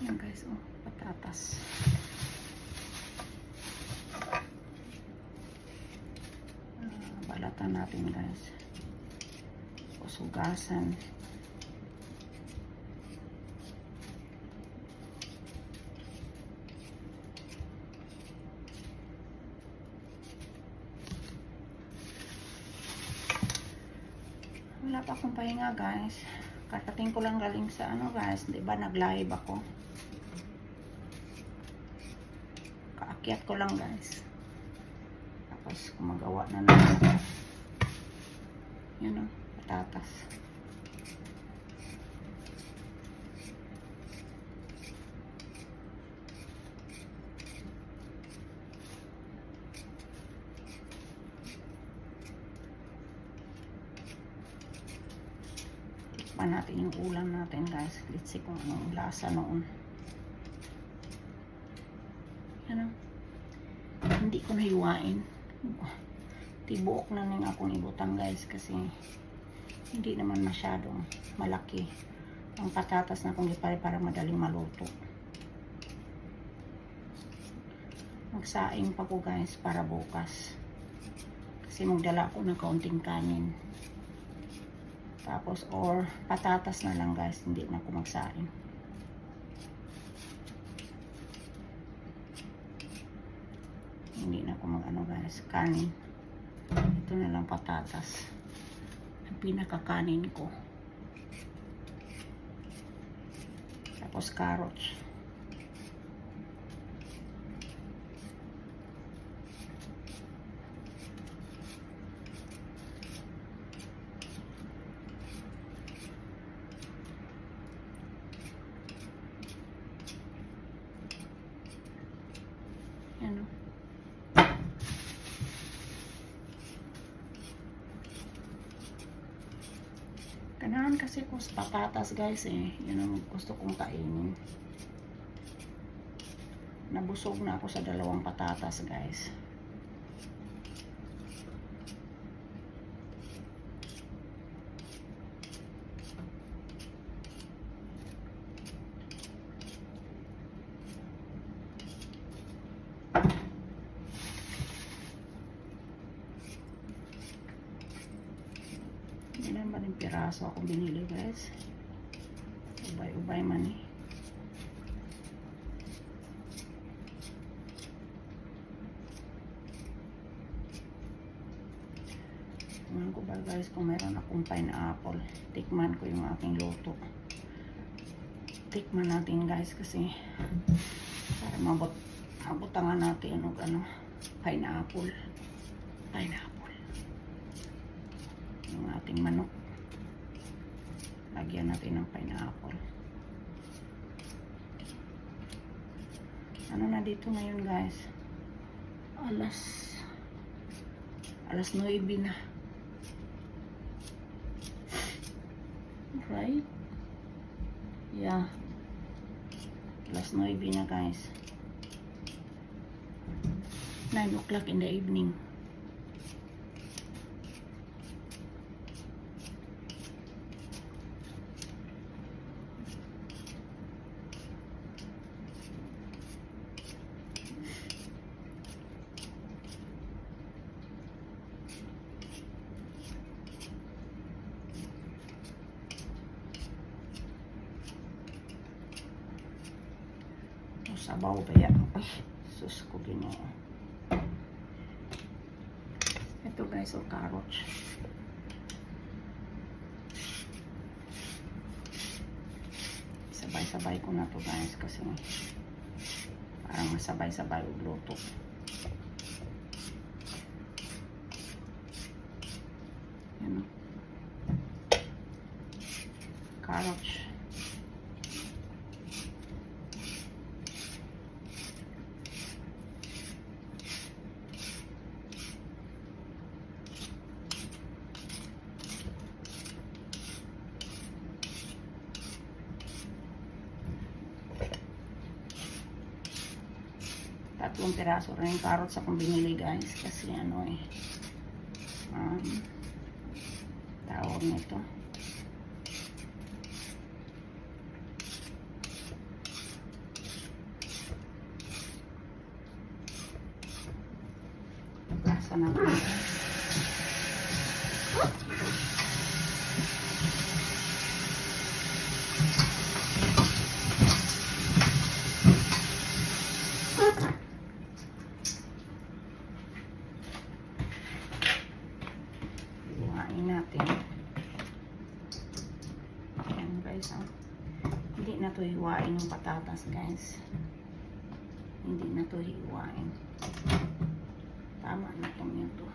Yan guys, oh, patatas. Balatan natin guys. Usugasan. Wala pa akong pahinga guys. Katating ko lang galing sa ano guys, di ba nag-live ako. Kaakyat ko lang guys. Tapos gumagawa na naman. Yun o, patatas. Tikman natin yung ulam natin guys. Let's see kung anong lasa noon. Yan o. Hindi ko nahiwain. Tibuok na rin akong ibutang guys kasi hindi naman masyadong malaki ang patatas na kung ipare para madaling maluto. Magsaing pa ko guys para bukas kasi magdala ako ng kaunting kanin, tapos or patatas na lang guys, hindi na ako magsaing. Hindi na ako mag-ano guys, kanin. Ito na lang patatas. Ang pinakakanin ko. Tapos carrots. Yan o. Ganahan kasi ko sa patatas guys eh. Yun ang gusto kong kainin. Nabusog na ako sa 2 patatas guys. Hindi naman yung piraso ako binili guys. Ubay-ubay man eh. Tingnan ko ba guys kung meron akong pineapple. Tikman ko yung aking luto. Tikman natin guys kasi para mabutangan natin yung ano, pineapple. Yung ating manok. Lagyan natin ng pineapple. Ano na dito ngayon guys? Alas 9 na. Right? Yeah. Alas 9 na guys. 9 o'clock in the evening. Sabaw ba yan? Ay, sus ko ginoo. Ito guys, o carrots. Sabay-sabay ko na to guys kasi parang masabay-sabay yung luto. Yan o. Carrots. Tatlong piraso rin yung carrots akong binili guys kasi ano eh tawag nito, pa natin. Hiwain natin. Ayan guys, oh. Hindi na to hiwain yung patatas guys. Hindi na to hiwain. Tama na itong yun to.